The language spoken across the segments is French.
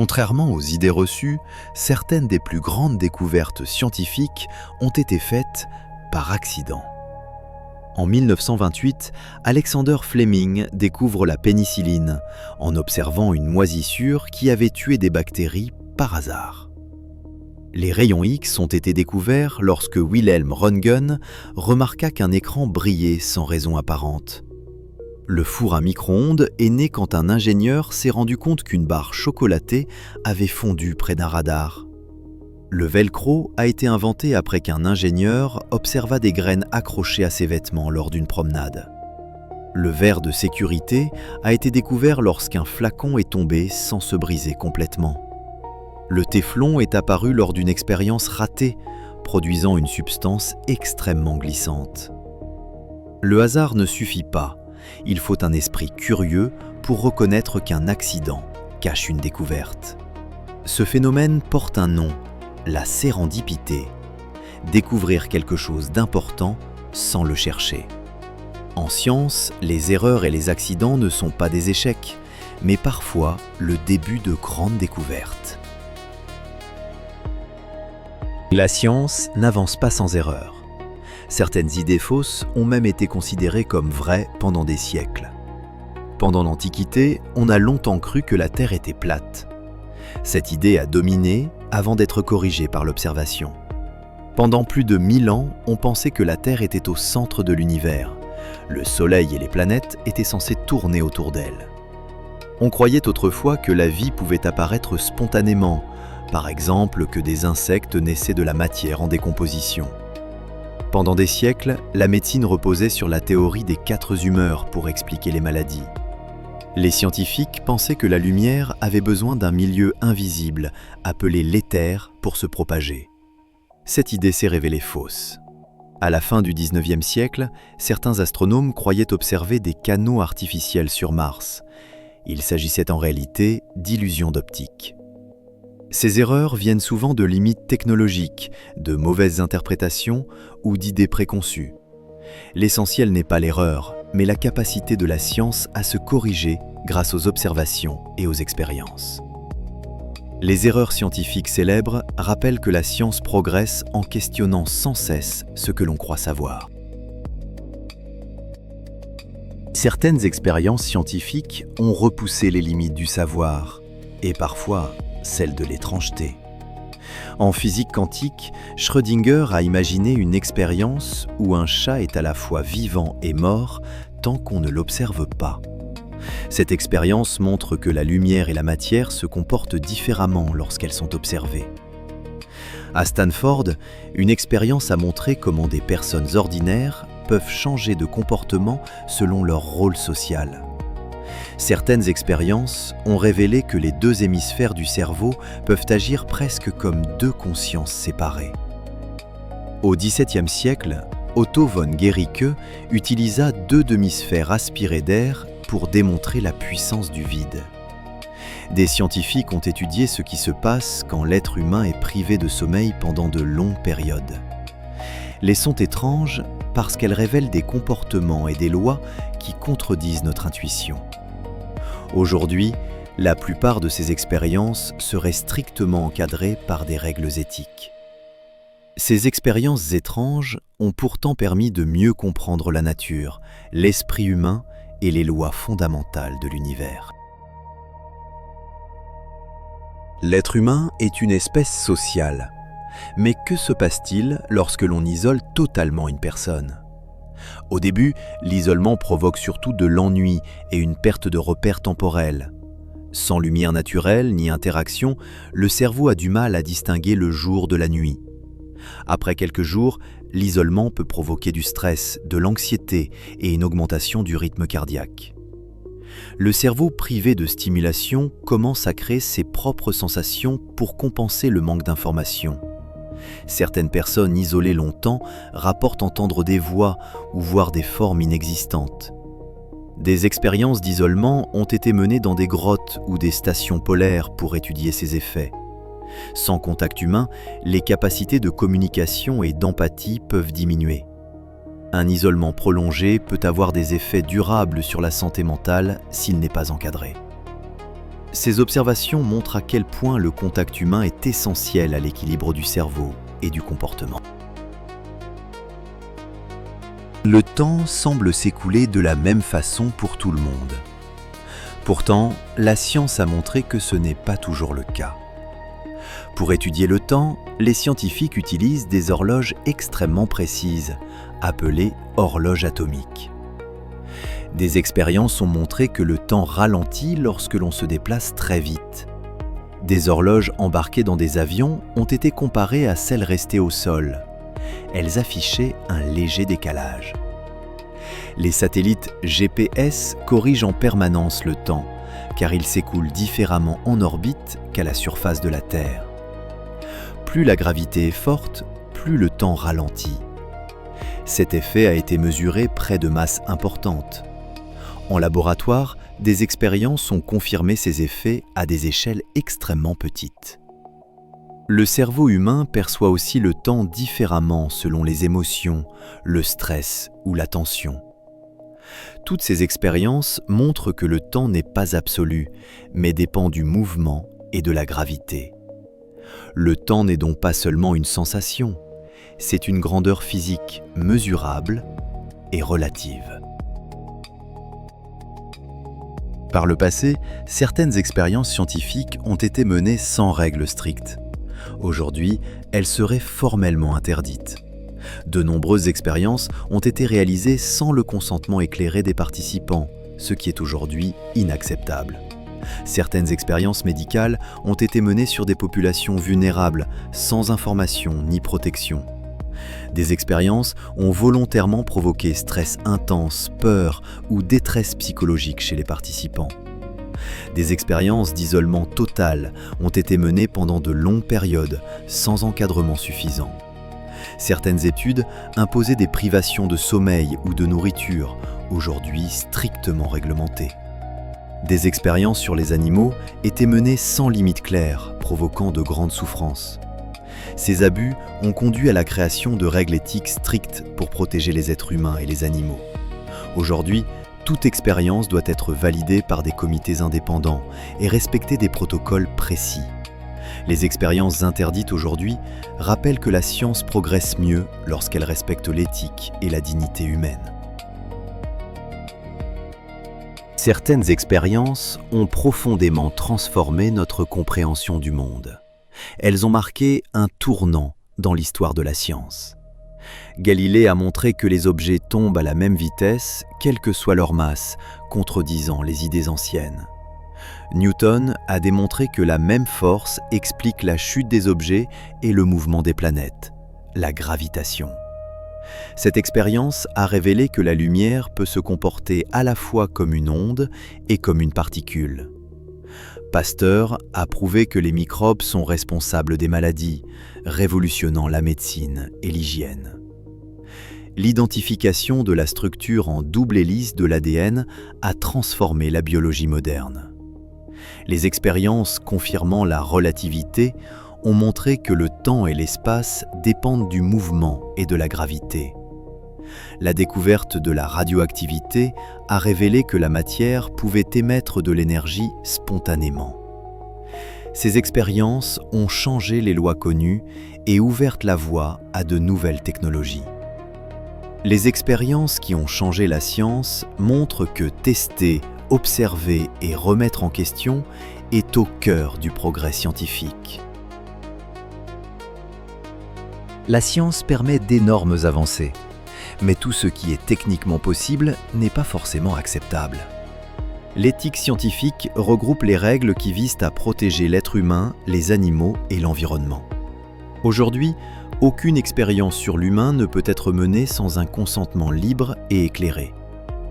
Contrairement aux idées reçues, certaines des plus grandes découvertes scientifiques ont été faites par accident. En 1928, Alexander Fleming découvre la pénicilline en observant une moisissure qui avait tué des bactéries par hasard. Les rayons X ont été découverts lorsque Wilhelm Röntgen remarqua qu'un écran brillait sans raison apparente. Le four à micro-ondes est né quand un ingénieur s'est rendu compte qu'une barre chocolatée avait fondu près d'un radar. Le velcro a été inventé après qu'un ingénieur observa des graines accrochées à ses vêtements lors d'une promenade. Le verre de sécurité a été découvert lorsqu'un flacon est tombé sans se briser complètement. Le téflon est apparu lors d'une expérience ratée, produisant une substance extrêmement glissante. Le hasard ne suffit pas. Il faut un esprit curieux pour reconnaître qu'un accident cache une découverte. Ce phénomène porte un nom, la sérendipité. Découvrir quelque chose d'important sans le chercher. En science, les erreurs et les accidents ne sont pas des échecs, mais parfois le début de grandes découvertes. La science n'avance pas sans erreur. Certaines idées fausses ont même été considérées comme vraies pendant des siècles. Pendant l'Antiquité, on a longtemps cru que la Terre était plate. Cette idée a dominé avant d'être corrigée par l'observation. Pendant plus de 1000 ans, on pensait que la Terre était au centre de l'univers. Le Soleil et les planètes étaient censés tourner autour d'elle. On croyait autrefois que la vie pouvait apparaître spontanément, par exemple que des insectes naissaient de la matière en décomposition. Pendant des siècles, la médecine reposait sur la théorie des 4 humeurs pour expliquer les maladies. Les scientifiques pensaient que la lumière avait besoin d'un milieu invisible, appelé l'éther, pour se propager. Cette idée s'est révélée fausse. À la fin du XIXe siècle, certains astronomes croyaient observer des canaux artificiels sur Mars. Il s'agissait en réalité d'illusions d'optique. Ces erreurs viennent souvent de limites technologiques, de mauvaises interprétations ou d'idées préconçues. L'essentiel n'est pas l'erreur, mais la capacité de la science à se corriger grâce aux observations et aux expériences. Les erreurs scientifiques célèbres rappellent que la science progresse en questionnant sans cesse ce que l'on croit savoir. Certaines expériences scientifiques ont repoussé les limites du savoir, et parfois celle de l'étrangeté. En physique quantique, Schrödinger a imaginé une expérience où un chat est à la fois vivant et mort tant qu'on ne l'observe pas. Cette expérience montre que la lumière et la matière se comportent différemment lorsqu'elles sont observées. À Stanford, une expérience a montré comment des personnes ordinaires peuvent changer de comportement selon leur rôle social. Certaines expériences ont révélé que les 2 hémisphères du cerveau peuvent agir presque comme 2 consciences séparées. Au XVIIe siècle, Otto von Guericke utilisa 2 demi-sphères aspirées d'air pour démontrer la puissance du vide. Des scientifiques ont étudié ce qui se passe quand l'être humain est privé de sommeil pendant de longues périodes. Les sont étranges parce qu'elles révèlent des comportements et des lois qui contredisent notre intuition. Aujourd'hui, la plupart de ces expériences seraient strictement encadrées par des règles éthiques. Ces expériences étranges ont pourtant permis de mieux comprendre la nature, l'esprit humain et les lois fondamentales de l'univers. L'être humain est une espèce sociale. Mais que se passe-t-il lorsque l'on isole totalement une personne ? Au début, l'isolement provoque surtout de l'ennui et une perte de repères temporels. Sans lumière naturelle ni interaction, le cerveau a du mal à distinguer le jour de la nuit. Après quelques jours, l'isolement peut provoquer du stress, de l'anxiété et une augmentation du rythme cardiaque. Le cerveau privé de stimulation commence à créer ses propres sensations pour compenser le manque d'informations. Certaines personnes isolées longtemps rapportent entendre des voix ou voir des formes inexistantes. Des expériences d'isolement ont été menées dans des grottes ou des stations polaires pour étudier ces effets. Sans contact humain, les capacités de communication et d'empathie peuvent diminuer. Un isolement prolongé peut avoir des effets durables sur la santé mentale s'il n'est pas encadré. Ces observations montrent à quel point le contact humain est essentiel à l'équilibre du cerveau et du comportement. Le temps semble s'écouler de la même façon pour tout le monde. Pourtant, la science a montré que ce n'est pas toujours le cas. Pour étudier le temps, les scientifiques utilisent des horloges extrêmement précises, appelées horloges atomiques. Des expériences ont montré que le temps ralentit lorsque l'on se déplace très vite. Des horloges embarquées dans des avions ont été comparées à celles restées au sol. Elles affichaient un léger décalage. Les satellites GPS corrigent en permanence le temps, car il s'écoule différemment en orbite qu'à la surface de la Terre. Plus la gravité est forte, plus le temps ralentit. Cet effet a été mesuré près de masses importantes. En laboratoire, des expériences ont confirmé ces effets à des échelles extrêmement petites. Le cerveau humain perçoit aussi le temps différemment selon les émotions, le stress ou la tension. Toutes ces expériences montrent que le temps n'est pas absolu, mais dépend du mouvement et de la gravité. Le temps n'est donc pas seulement une sensation, c'est une grandeur physique mesurable et relative. Par le passé, certaines expériences scientifiques ont été menées sans règles strictes. Aujourd'hui, elles seraient formellement interdites. De nombreuses expériences ont été réalisées sans le consentement éclairé des participants, ce qui est aujourd'hui inacceptable. Certaines expériences médicales ont été menées sur des populations vulnérables, sans information ni protection. Des expériences ont volontairement provoqué stress intense, peur ou détresse psychologique chez les participants. Des expériences d'isolement total ont été menées pendant de longues périodes, sans encadrement suffisant. Certaines études imposaient des privations de sommeil ou de nourriture, aujourd'hui strictement réglementées. Des expériences sur les animaux étaient menées sans limite claire, provoquant de grandes souffrances. Ces abus ont conduit à la création de règles éthiques strictes pour protéger les êtres humains et les animaux. Aujourd'hui, toute expérience doit être validée par des comités indépendants et respecter des protocoles précis. Les expériences interdites aujourd'hui rappellent que la science progresse mieux lorsqu'elle respecte l'éthique et la dignité humaine. Certaines expériences ont profondément transformé notre compréhension du monde. Elles ont marqué un tournant dans l'histoire de la science. Galilée a montré que les objets tombent à la même vitesse, quelle que soit leur masse, contredisant les idées anciennes. Newton a démontré que la même force explique la chute des objets et le mouvement des planètes, la gravitation. Cette expérience a révélé que la lumière peut se comporter à la fois comme une onde et comme une particule. Pasteur a prouvé que les microbes sont responsables des maladies, révolutionnant la médecine et l'hygiène. L'identification de la structure en double hélice de l'ADN a transformé la biologie moderne. Les expériences confirmant la relativité ont montré que le temps et l'espace dépendent du mouvement et de la gravité. La découverte de la radioactivité a révélé que la matière pouvait émettre de l'énergie spontanément. Ces expériences ont changé les lois connues et ouvert la voie à de nouvelles technologies. Les expériences qui ont changé la science montrent que tester, observer et remettre en question est au cœur du progrès scientifique. La science permet d'énormes avancées, mais tout ce qui est techniquement possible n'est pas forcément acceptable. L'éthique scientifique regroupe les règles qui visent à protéger l'être humain, les animaux et l'environnement. Aujourd'hui, aucune expérience sur l'humain ne peut être menée sans un consentement libre et éclairé.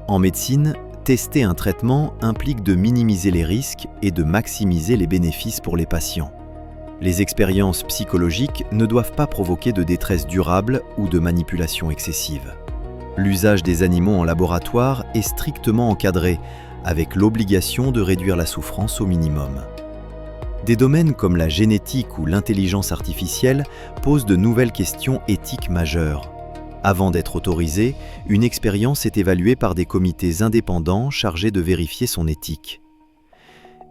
En médecine, tester un traitement implique de minimiser les risques et de maximiser les bénéfices pour les patients. Les expériences psychologiques ne doivent pas provoquer de détresse durable ou de manipulation excessive. L'usage des animaux en laboratoire est strictement encadré, avec l'obligation de réduire la souffrance au minimum. Des domaines comme la génétique ou l'intelligence artificielle posent de nouvelles questions éthiques majeures. Avant d'être autorisée, une expérience est évaluée par des comités indépendants chargés de vérifier son éthique.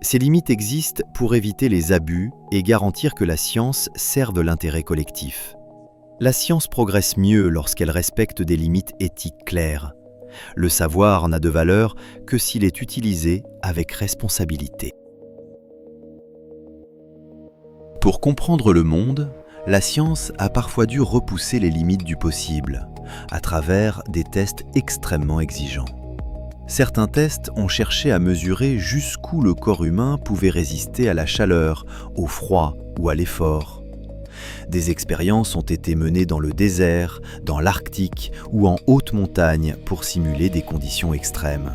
Ces limites existent pour éviter les abus et garantir que la science serve l'intérêt collectif. La science progresse mieux lorsqu'elle respecte des limites éthiques claires. Le savoir n'a de valeur que s'il est utilisé avec responsabilité. Pour comprendre le monde, la science a parfois dû repousser les limites du possible, à travers des tests extrêmement exigeants. Certains tests ont cherché à mesurer jusqu'où le corps humain pouvait résister à la chaleur, au froid ou à l'effort. Des expériences ont été menées dans le désert, dans l'Arctique ou en haute montagne pour simuler des conditions extrêmes.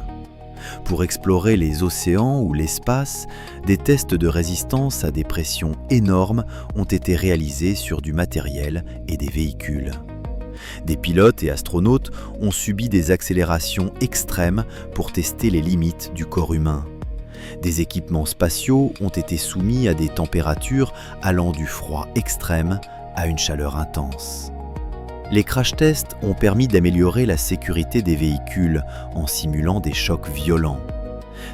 Pour explorer les océans ou l'espace, des tests de résistance à des pressions énormes ont été réalisés sur du matériel et des véhicules. Des pilotes et astronautes ont subi des accélérations extrêmes pour tester les limites du corps humain. Des équipements spatiaux ont été soumis à des températures allant du froid extrême à une chaleur intense. Les crash tests ont permis d'améliorer la sécurité des véhicules en simulant des chocs violents.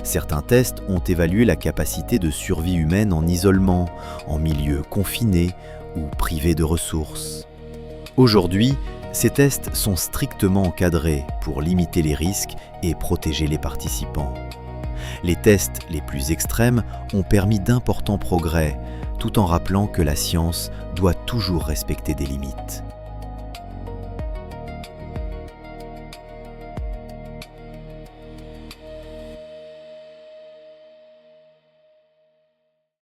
Certains tests ont évalué la capacité de survie humaine en isolement, en milieu confiné ou privé de ressources. Aujourd'hui, ces tests sont strictement encadrés pour limiter les risques et protéger les participants. Les tests les plus extrêmes ont permis d'importants progrès, tout en rappelant que la science doit toujours respecter des limites.